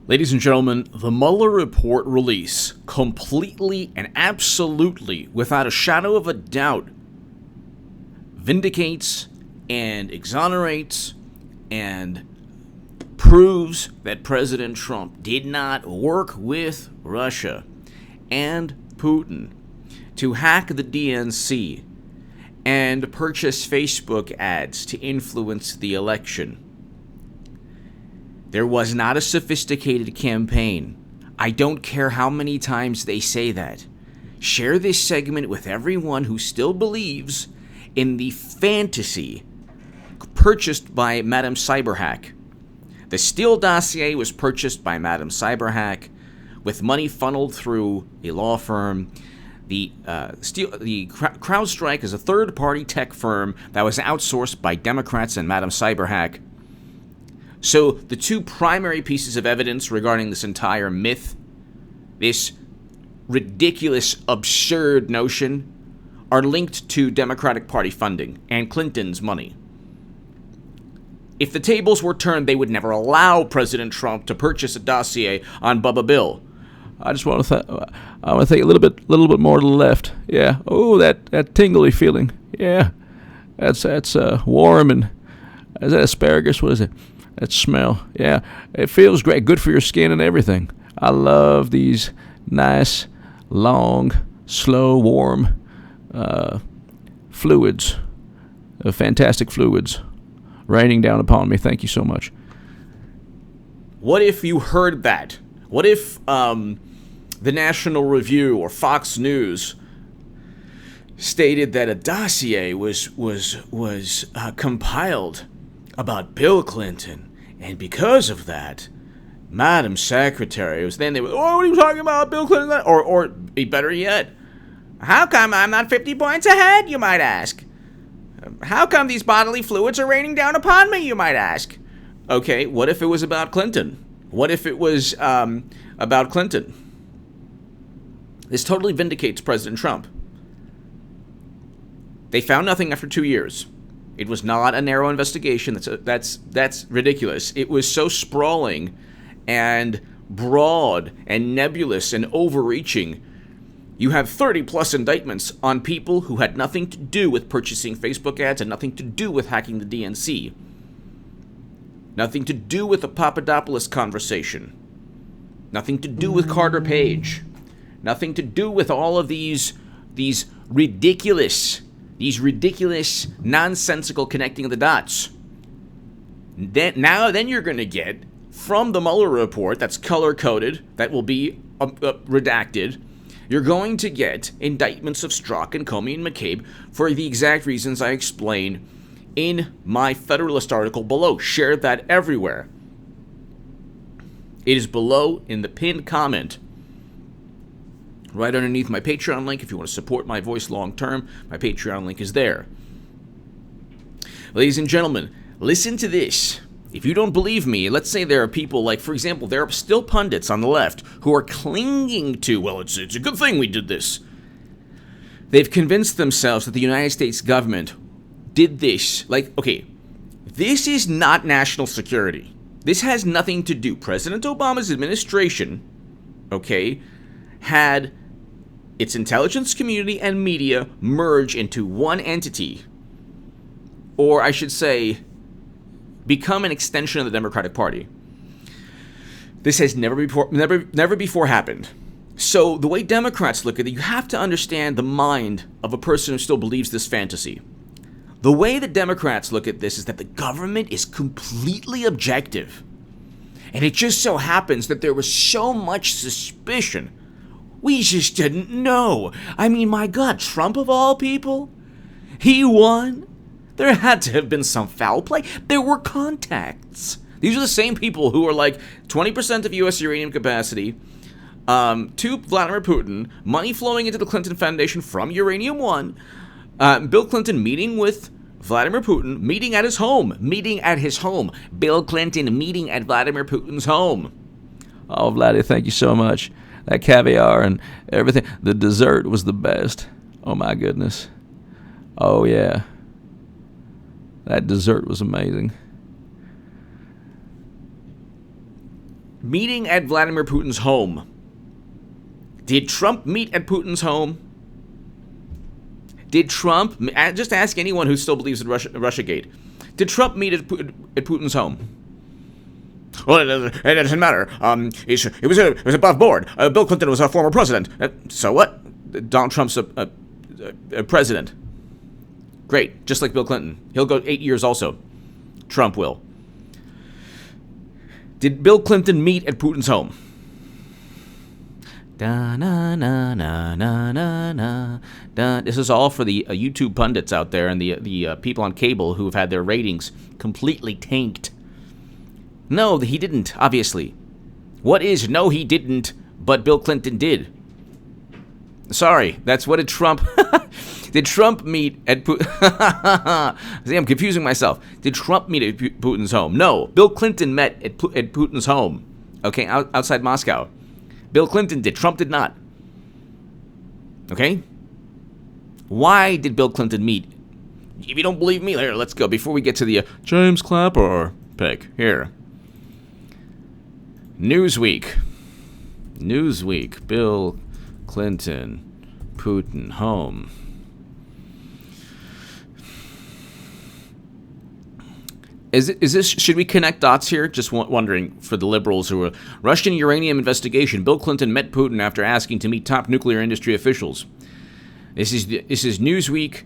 Ladies and gentlemen, the Mueller report release completely and absolutely, without a shadow of a doubt, vindicates and exonerates and proves that President Trump did not work with Russia and Putin to hack the DNC and purchase Facebook ads to influence the election. There was not a sophisticated campaign. I don't care how many times they say that. Share this segment with everyone who still believes in the fantasy purchased by Madame Cyberhack. The Steele dossier was purchased by Madame Cyberhack with money funneled through a law firm. The CrowdStrike is a third-party tech firm that was outsourced by Democrats and Madame Cyberhack. So the two primary pieces of evidence regarding this entire myth, this ridiculous, absurd notion, are linked to Democratic Party funding and Clinton's money. If the tables were turned, they would never allow President Trump to purchase a dossier on Bubba Bill. I just want to think a little bit more to the left. Yeah. Oh, that tingly feeling. Yeah. That's warm, and is that asparagus? What is it? That smell. Yeah. It feels great. Good for your skin and everything. I love these nice, long, slow, warm fluids. Fantastic fluids raining down upon me. Thank you so much. What if you heard that? What if the National Review or Fox News stated that a dossier was compiled about Bill Clinton, and because of that, Madam Secretary was then they were, oh, what are you talking about, Bill Clinton? Or better yet, how come I'm not 50 points ahead, you might ask? How come these bodily fluids are raining down upon me, you might ask? Okay, what if it was about Clinton? What if it was about Clinton? This totally vindicates President Trump. They found nothing after 2 years. It was not a narrow investigation. That's ridiculous. It was so sprawling and broad and nebulous and overreaching. You have 30-plus indictments on people who had nothing to do with purchasing Facebook ads and nothing to do with hacking the DNC. Nothing to do with the Papadopoulos conversation. Nothing to do with Carter Page. Nothing to do with all of these ridiculous, nonsensical connecting of the dots. Then you're going to get, from the Mueller report that's color-coded, that will be redacted, you're going to get indictments of Strzok and Comey and McCabe for the exact reasons I explain in my Federalist article below. Share that everywhere. It is below in the pinned comment, right underneath my Patreon link. If you want to support my voice long term, my Patreon link is there. Ladies and gentlemen, listen to this. If you don't believe me, let's say there are people like, for example, there are still pundits on the left who are clinging to, well, it's a good thing we did this. They've convinced themselves that the United States government did this. Like, okay, this is not national security. This has nothing to do. President Obama's administration, okay, had its intelligence community and media merge into one entity. Or I should say, become an extension of the Democratic Party. This has never before happened. So the way Democrats look at it, you have to understand the mind of a person who still believes this fantasy. The way the Democrats look at this is that the government is completely objective. And it just so happens that there was so much suspicion. We just didn't know. I mean, my God, Trump of all people? He won? There had to have been some foul play. There were contacts. These are the same people who are like 20% of U.S. uranium capacity, to Vladimir Putin, money flowing into the Clinton Foundation from Uranium One, Bill Clinton meeting with Vladimir Putin, meeting at his home. Bill Clinton meeting at Vladimir Putin's home. Oh, Vladdy, thank you so much. That caviar and everything. The dessert was the best. Oh, my goodness. Oh, yeah. That dessert was amazing. Meeting at Vladimir Putin's home. Did Trump meet at Putin's home? Did Trump, just ask anyone who still believes in Russiagate, did Trump meet at Putin's home? Well, it doesn't matter. It was above board. Bill Clinton was our former president. So what? Donald Trump's a president. Great, just like Bill Clinton. He'll go 8 years also. Trump will. Did Bill Clinton meet at Putin's home? Da, na, na, na, na, na, na, da. This is all for the YouTube pundits out there and the people on cable who have had their ratings completely tanked. No, he didn't, obviously. What is no, he didn't, but Bill Clinton did? Sorry, that's what did Trump... Did Trump meet at Putin? See, I'm confusing myself. Did Trump meet at Putin's home? No, Bill Clinton met at Putin's home. Okay, outside Moscow. Bill Clinton did. Trump did not. Okay? Why did Bill Clinton meet? If you don't believe me, here, let's go. Before we get to the James Clapper pick. Here. Newsweek. Bill Clinton, Putin, home. Is this? Should we connect dots here? Just wondering for the liberals who are Russian uranium investigation. Bill Clinton met Putin after asking to meet top nuclear industry officials. This is Newsweek,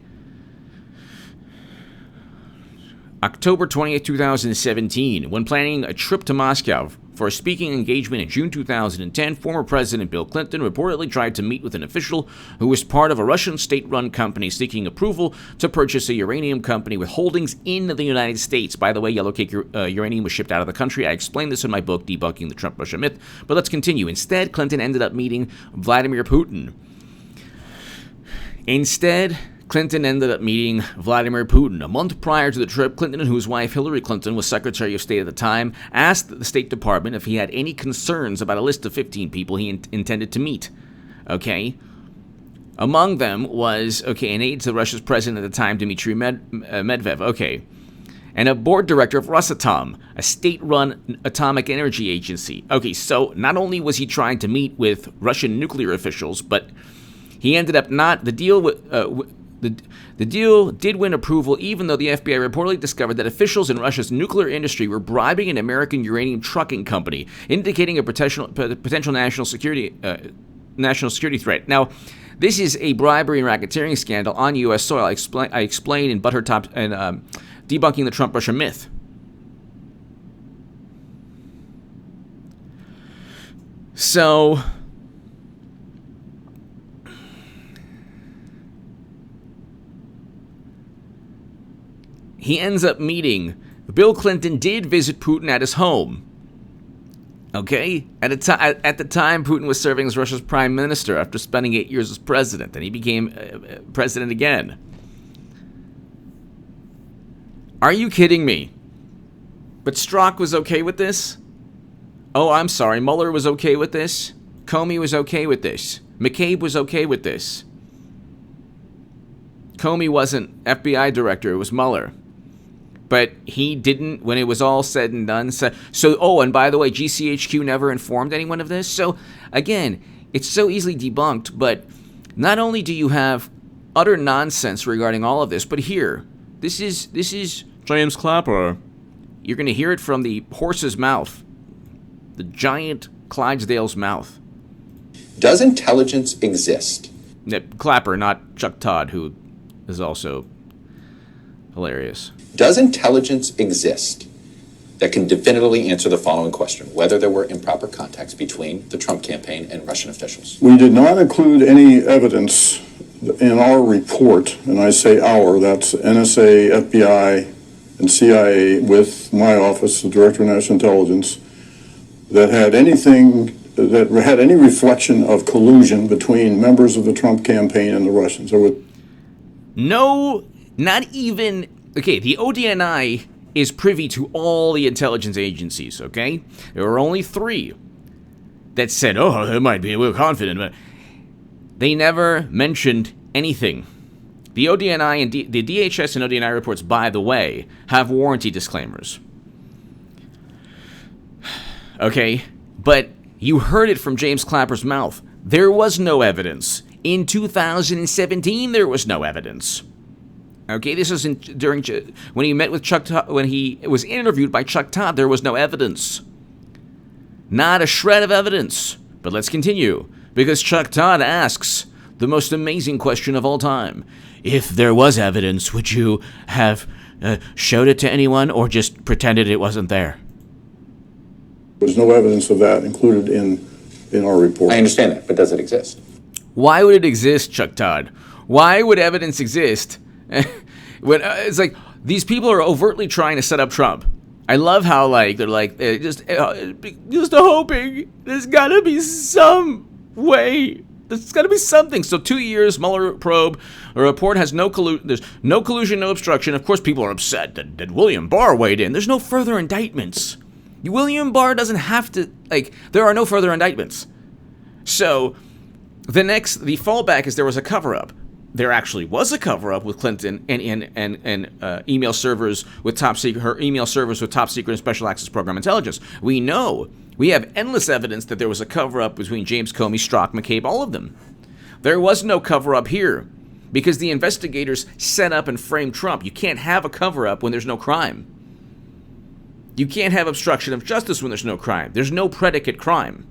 October 20th, 2017. When planning a trip to Moscow for a speaking engagement in June 2010, former President Bill Clinton reportedly tried to meet with an official who was part of a Russian state-run company seeking approval to purchase a uranium company with holdings in the United States. By the way, yellowcake uranium was shipped out of the country. I explained this in my book, Debunking the Trump-Russia Myth. But let's continue. Instead, Clinton ended up meeting Vladimir Putin. A month prior to the trip, Clinton, whose wife Hillary Clinton was Secretary of State at the time, asked the State Department if he had any concerns about a list of 15 people he intended to meet. Okay? Among them was, an aide to Russia's president at the time, Dmitry Medvedev. Okay. And a board director of Rosatom, a state-run atomic energy agency. Okay, so not only was he trying to meet with Russian nuclear officials, but he ended up not... The deal did win approval, even though the FBI reportedly discovered that officials in Russia's nuclear industry were bribing an American uranium trucking company, indicating a potential national security threat. Now, this is a bribery and racketeering scandal on U.S. soil. I explain in Buttertop and Debunking the Trump-Russia Myth. So... he ends up meeting. Bill Clinton did visit Putin at his home. Okay? At the time, Putin was serving as Russia's prime minister after spending 8 years as president, and he became president again. Are you kidding me? But Strzok was okay with this? Oh, I'm sorry. Mueller was okay with this? Comey was okay with this? McCabe was okay with this? Comey wasn't FBI director, it was Mueller. But he didn't, when it was all said and done. And by the way, GCHQ never informed anyone of this. So, again, it's so easily debunked, but not only do you have utter nonsense regarding all of this, but here, this is James Clapper. You're going to hear it from the horse's mouth, the giant Clydesdale's mouth. Does intelligence exist? Clapper, not Chuck Todd, who is also hilarious. Does intelligence exist that can definitively answer the following question: whether there were improper contacts between the Trump campaign and Russian officials? We did not include any evidence in our report, and I say our, that's NSA, FBI, and CIA with my office, the Director of National Intelligence, that had any reflection of collusion between members of the Trump campaign and the Russians. No, not even... Okay, the ODNI is privy to all the intelligence agencies, okay? There were only 3 that said, oh, they might be, we're confident, but they never mentioned anything. The ODNI and the DHS and ODNI reports, by the way, have warranty disclaimers. Okay, But you heard it from James Clapper's mouth. There was no evidence. In 2017, there was no evidence. Okay, this is during when he met with Chuck Todd, when he was interviewed by Chuck Todd. There was no evidence, not a shred of evidence. But let's continue, because Chuck Todd asks the most amazing question of all time: if there was evidence, would you have showed it to anyone, or just pretended it wasn't there? There's no evidence of that included in our report. I understand that, but does it exist? Why would it exist, Chuck Todd? Why would evidence exist? When it's like these people are overtly trying to set up Trump. I love how they're just hoping there's gotta be some way. There's gotta be something. So 2 years, Mueller probe, a report has there's no collusion, no obstruction. Of course, people are upset that William Barr weighed in. There's no further indictments. William Barr doesn't have to, there are no further indictments. So the fallback is there was a cover-up. There actually was a cover-up with Clinton and email servers with her email servers with top secret and special access program intelligence. We have endless evidence that there was a cover-up between James Comey, Strzok, McCabe, all of them. There was no cover-up here because the investigators set up and framed Trump. You can't have a cover-up when there's no crime. You can't have obstruction of justice when there's no crime. There's no predicate crime.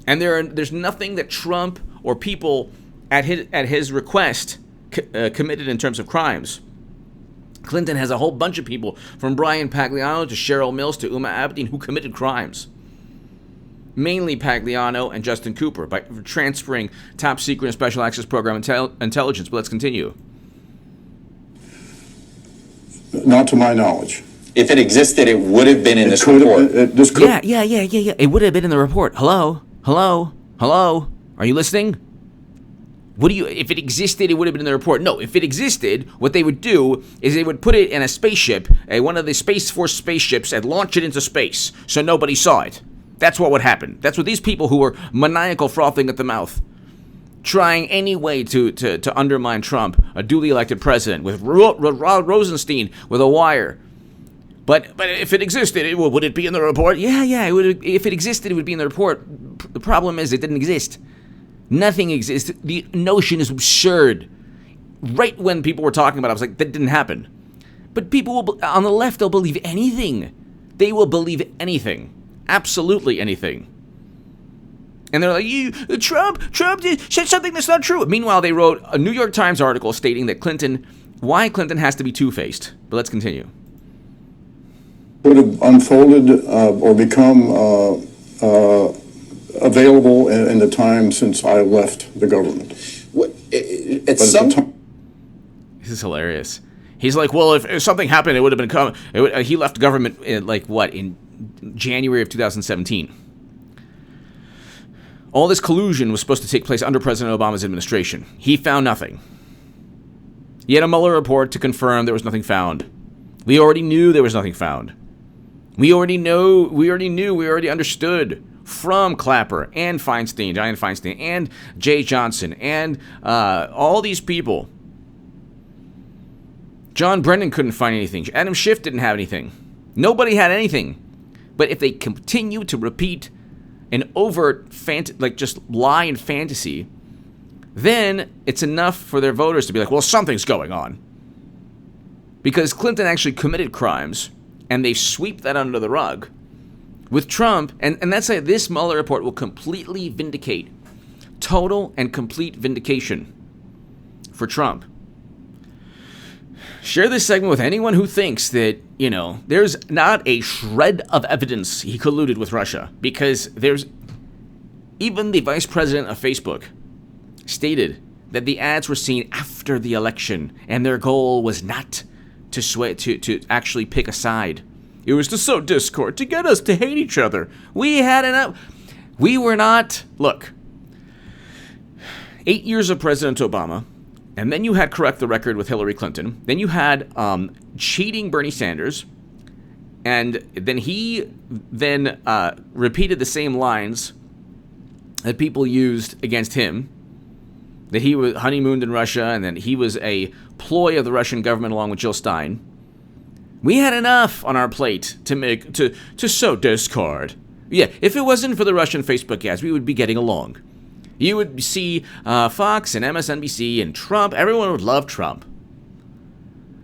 And there's nothing that Trump or people at his request committed in terms of crimes. Clinton has a whole bunch of people, from Brian Pagliano to Cheryl Mills to Uma Abedin, who committed crimes. Mainly Pagliano and Justin Cooper, by transferring top secret and special access program intelligence. But let's continue. Not to my knowledge. If it existed, it would have been in this report. Yeah. It would have been in the report. Hello? Are you listening? If it existed, it would have been in the report. No, if it existed, what they would do is they would put it in a spaceship, one of the Space Force spaceships, and launch it into space so nobody saw it. That's what would happen. That's what these people who were maniacal, frothing at the mouth, trying any way to undermine Trump, a duly elected president, with Rod Rosenstein with a wire. But if it existed, would it be in the report? Yeah. It would. If it existed, it would be in the report. The problem is it didn't exist. Nothing exists. The notion is absurd. Right when people were talking about it, I was like, that didn't happen. But people on the left, they'll believe anything. They will believe anything. Absolutely anything. And they're like, Trump said something that's not true. Meanwhile, they wrote a New York Times article stating that why Clinton has to be two-faced. But let's continue. Would have unfolded or become available in the time since I left the government. This is hilarious. He's like, well, if something happened, it would have been he left government in January of 2017. All this collusion was supposed to take place under President Obama's administration. He found nothing. He had a Mueller report to confirm there was nothing found. We already knew there was nothing found. We already understood from Clapper and Dianne Feinstein, and Jay Johnson, and all these people. John Brennan couldn't find anything. Adam Schiff didn't have anything. Nobody had anything. But if they continue to repeat an overt, just lie and fantasy, then it's enough for their voters to be like, well, something's going on. Because Clinton actually committed crimes, and they sweep that under the rug. With Trump, and that's why this Mueller report will completely vindicate, total and complete vindication for Trump. Share this segment with anyone who thinks that, there's not a shred of evidence he colluded with Russia, because even the vice president of Facebook stated that the ads were seen after the election, and their goal was not to actually pick a side. It was to sow discord, to get us to hate each other. We had enough. We were not. Look, 8 years of President Obama, and then you had correct the record with Hillary Clinton. Then you had cheating Bernie Sanders, and then he repeated the same lines that people used against him, that he was honeymooned in Russia, and then he was a ploy of the Russian government along with Jill Stein. We had enough on our plate to sow discord. Yeah, if it wasn't for the Russian Facebook ads, we would be getting along. You would see Fox and MSNBC and Trump. Everyone would love Trump.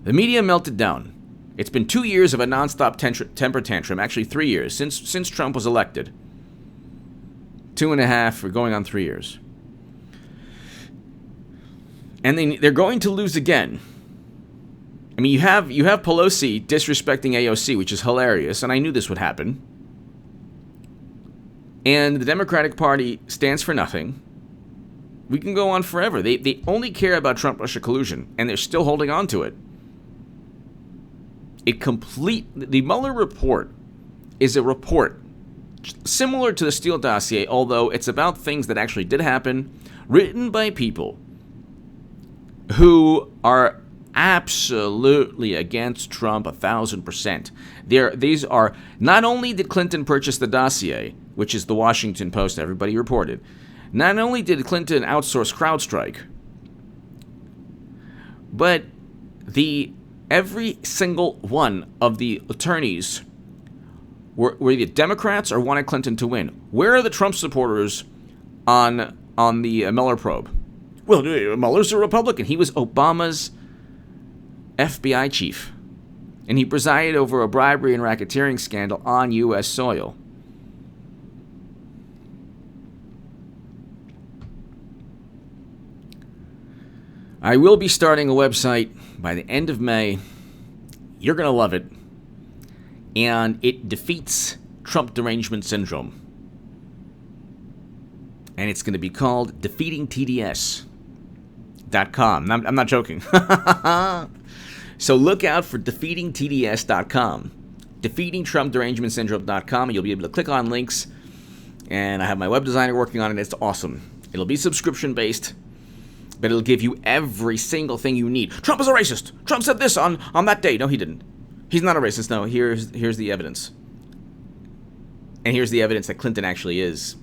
The media melted down. It's been 2 years of a nonstop temper tantrum. Actually, 3 years since Trump was elected. 2.5 or going on 3 years. And they're going to lose again. I mean, you have Pelosi disrespecting AOC, which is hilarious, and I knew this would happen. And the Democratic Party stands for nothing. We can go on forever. They only care about Trump-Russia collusion, and they're still holding on to it. The Mueller report is a report similar to the Steele dossier, although it's about things that actually did happen, written by people who are absolutely against Trump 1,000%. These are, not only did Clinton purchase the dossier, which is the Washington Post, everybody reported, not only did Clinton outsource CrowdStrike, but every single one of the attorneys were either Democrats or wanted Clinton to win. Where are the Trump supporters on the Mueller probe? Well, Mueller's a Republican. He was Obama's FBI chief, and he presided over a bribery and racketeering scandal on U.S. soil. I will be starting a website by the end of May. You're going to love it. And it defeats Trump derangement syndrome. And it's going to be called defeatingtds.com. I'm not joking. So look out for defeatingtds.com. Defeatingtrumpderangementsyndrome.com. And you'll be able to click on links. And I have my web designer working on it. It's awesome. It'll be subscription based, but it'll give you every single thing you need. Trump is a racist. Trump said this on that day. No, he didn't. He's not a racist. No, here's the evidence. And here's the evidence that Clinton actually is.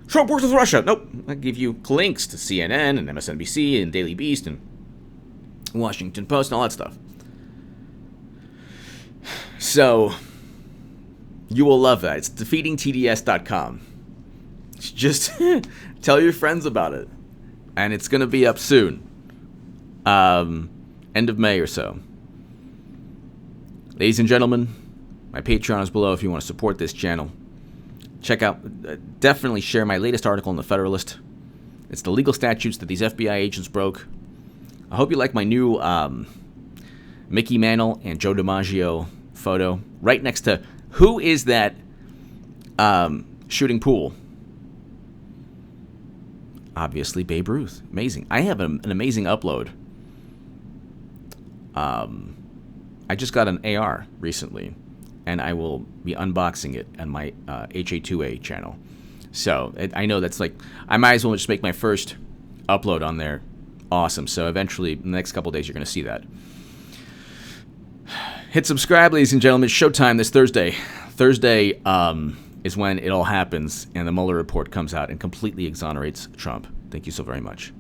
Trump works with Russia. Nope. I'll give you links to CNN and MSNBC and Daily Beast and Washington Post and all that stuff. So, you will love that. It's defeatingtds.com. Just tell your friends about it. And it's going to be up soon. End of May or so. Ladies and gentlemen, my Patreon is below if you want to support this channel. Check out, definitely share my latest article in the Federalist. It's the legal statutes that these FBI agents broke. I hope you like my new Mickey Mantle and Joe DiMaggio photo. Right next to, who is that shooting pool? Obviously, Babe Ruth. Amazing. I have an amazing upload. I just got an AR recently, and I will be unboxing it on my HA2A channel. So I know that's like, I might as well just make my first upload on there. Awesome. So eventually, in the next couple of days, you're going to see that. Hit subscribe, ladies and gentlemen. It's showtime this Thursday. Thursday is when it all happens, and the Mueller report comes out and completely exonerates Trump. Thank you so very much.